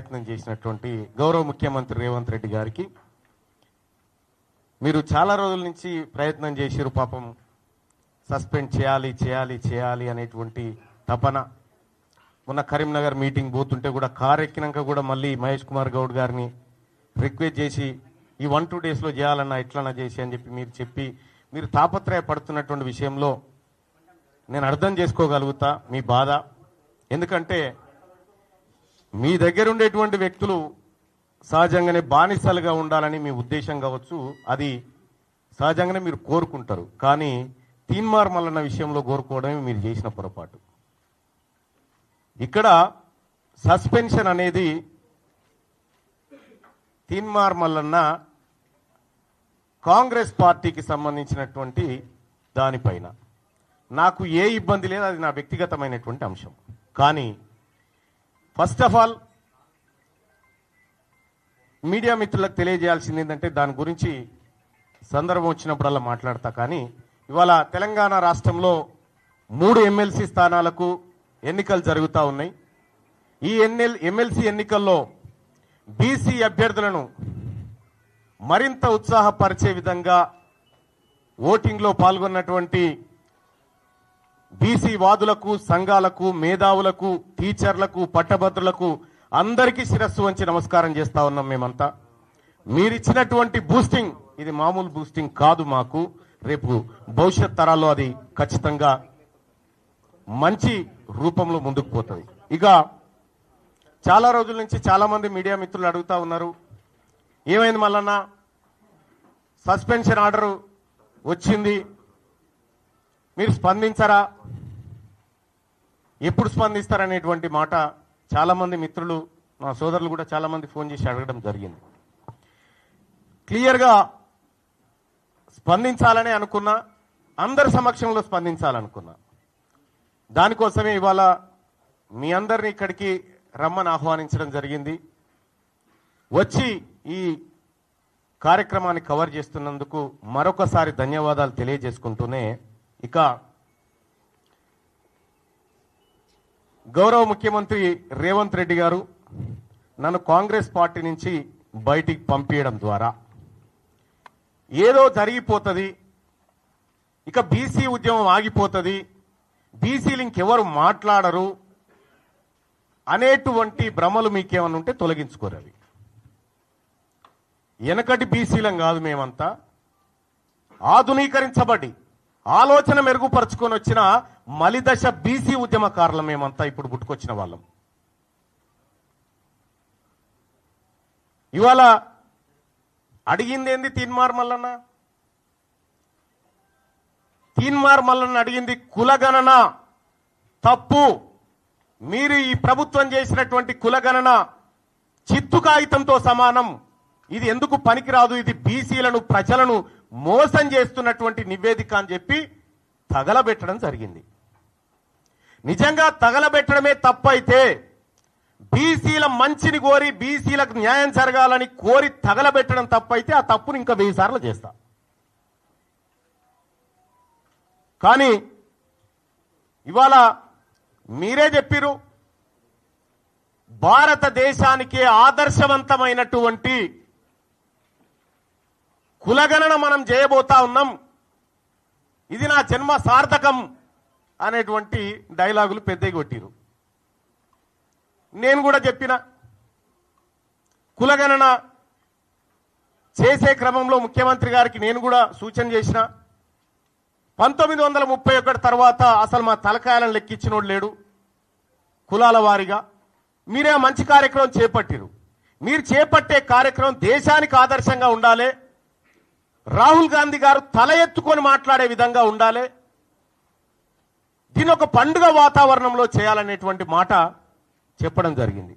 ప్రయత్నం చేసినటువంటి గౌరవ ముఖ్యమంత్రి రేవంత్ రెడ్డి గారికి మీరు చాలా రోజుల నుంచి ప్రయత్నం చేసిరు. పాపం సస్పెండ్ చేయాలి చేయాలి చేయాలి అనేటువంటి తపన. మొన్న కరీంనగర్ మీటింగ్ పోతుంటే కూడా కారు ఎక్కినాక కూడా మళ్ళీ మహేష్ కుమార్ గౌడ్ గారిని రిక్వెస్ట్ చేసి ఈ 1-2 డేస్లో చేయాలన్నా ఎట్లన్నా చేసి అని చెప్పి మీరు తాపత్రయపడుతున్నటువంటి విషయంలో నేను అర్థం చేసుకోగలుగుతా మీ బాధ. ఎందుకంటే మీ దగ్గర ఉండేటువంటి వ్యక్తులు సహజంగానే బానిసలుగా ఉండాలని మీ ఉద్దేశం కావచ్చు, అది సహజంగానే మీరు కోరుకుంటారు. కానీ తీన్మార్ మల్లన్న విషయంలో కోరుకోవడమే మీరు చేసిన పొరపాటు. ఇక్కడ సస్పెన్షన్ అనేది తీన్మార్ మల్లన్న కాంగ్రెస్ పార్టీకి సంబంధించినటువంటి దానిపైన నాకు ఏ ఇబ్బంది లేదు, అది నా వ్యక్తిగతమైనటువంటి అంశం. కానీ ఫస్ట్ ఆఫ్ ఆల్ మీడియా మిత్రులకు తెలియజేయాల్సింది ఏంటంటే దాని గురించి సందర్భం వచ్చినప్పుడల్లా మాట్లాడతా. కానీ ఇవాళ తెలంగాణ రాష్ట్రంలో 3 ఎమ్మెల్సీ స్థానాలకు ఎన్నికలు జరుగుతూ ఉన్నాయి. ఈ ఎమ్మెల్సీ ఎన్నికల్లో బీసీ అభ్యర్థులను మరింత ఉత్సాహపరిచే విధంగా ఓటింగ్లో పాల్గొన్నటువంటి బీసీ వాదులకు, సంఘాలకు, మేధావులకు, టీచర్లకు, పట్టభద్రులకు అందరికీ శిరస్సు వంచి నమస్కారం చేస్తా ఉన్నాం. మేమంతా మీరిచ్చినటువంటి బూస్టింగ్ ఇది మామూలు బూస్టింగ్ కాదు. మాకు రేపు భవిష్యత్ తరాల్లో అది ఖచ్చితంగా మంచి రూపంలో ముందుకు పోతుంది. ఇక చాలా రోజుల నుంచి చాలా మంది మీడియా మిత్రులు అడుగుతా ఉన్నారు, ఏమైంది మల్లన్న సస్పెన్షన్ ఆర్డర్ వచ్చింది, మీరు స్పందించరా, ఎప్పుడు స్పందిస్తారనేటువంటి మాట చాలామంది మిత్రులు, మా సోదరులు కూడా చాలామంది ఫోన్ చేసి అడగడం జరిగింది. క్లియర్గా స్పందించాలని అనుకున్నా, అందరి సమక్షంలో స్పందించాలనుకున్నా. దానికోసమే ఇవాళ మీ అందరినీ ఇక్కడికి రమ్మని ఆహ్వానించడం జరిగింది. వచ్చి ఈ కార్యక్రమాన్ని కవర్ చేస్తున్నందుకు మరొకసారి ధన్యవాదాలు తెలియజేసుకుంటూనే, ఇక గౌరవ ముఖ్యమంత్రి రేవంత్ రెడ్డి గారు నన్ను కాంగ్రెస్ పార్టీ నుంచి బయటికి పంపించడం ద్వారా ఏదో జరిగిపోతుంది, ఇక బీసీ ఉద్యమం ఆగిపోతుంది, బీసీలు ఇంకెవరు మాట్లాడరు అనేటువంటి భ్రమలు మీకేమన్నా ఉంటే తొలగించుకోరు. వెనకటి బీసీలం కాదు, మేమంతా ఆధునీకరించబడి ఆలోచన మెరుగుపరుచుకొని వచ్చిన మలిదశ బీసీ ఉద్యమకారులం మేమంతా, ఇప్పుడు పుట్టుకొచ్చిన వాళ్ళం. ఇవాళ అడిగిందేంది తీన్మార్ మల్లన్న? తీన్మార్ మల్లన్న అడిగింది కులగణన తప్పు, మీరు ఈ ప్రభుత్వం చేసినటువంటి కులగణన చిత్తు కాగితంతో సమానం, ఇది ఎందుకు పనికిరాదు, ఇది బీసీలను ప్రజలను మోసం చేస్తున్నటువంటి నివేదిక అని చెప్పి తగలబెట్టడం జరిగింది. నిజంగా తగలబెట్టడమే తప్పైతే, బీసీల మంచిని కోరి బీసీలకు న్యాయం జరగాలని కోరి తగలబెట్టడం తప్పైతే ఆ తప్పును ఇంకా 1000 సార్లు చేస్తా. కానీ ఇవాళ మీరే చెప్పిరు, భారతదేశానికే ఆదర్శవంతమైనటువంటి కులగణన మనం చేయబోతా ఉన్నాం, ఇది నా జన్మ సార్థకం అనేటువంటి డైలాగులు పెద్దగా కొట్టిరు. నేను కూడా చెప్పిన, కులగణన చేసే క్రమంలో ముఖ్యమంత్రి గారికి నేను కూడా సూచన చేసిన, 1931 తర్వాత అసలు మా తలకాయలను లెక్కించినోడు లేడు కులాల వారీగా. మీరే మంచి కార్యక్రమం చేపట్టిరు. మీరు చేపట్టే కార్యక్రమం దేశానికి ఆదర్శంగా ఉండాలి, రాహుల్ గాంధీ గారు తల ఎత్తుకొని మాట్లాడే విధంగా ఉండాలి, దీని ఒక పండుగ వాతావరణంలో చేయాలనేటువంటి మాట చెప్పడం జరిగింది.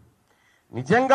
నిజంగా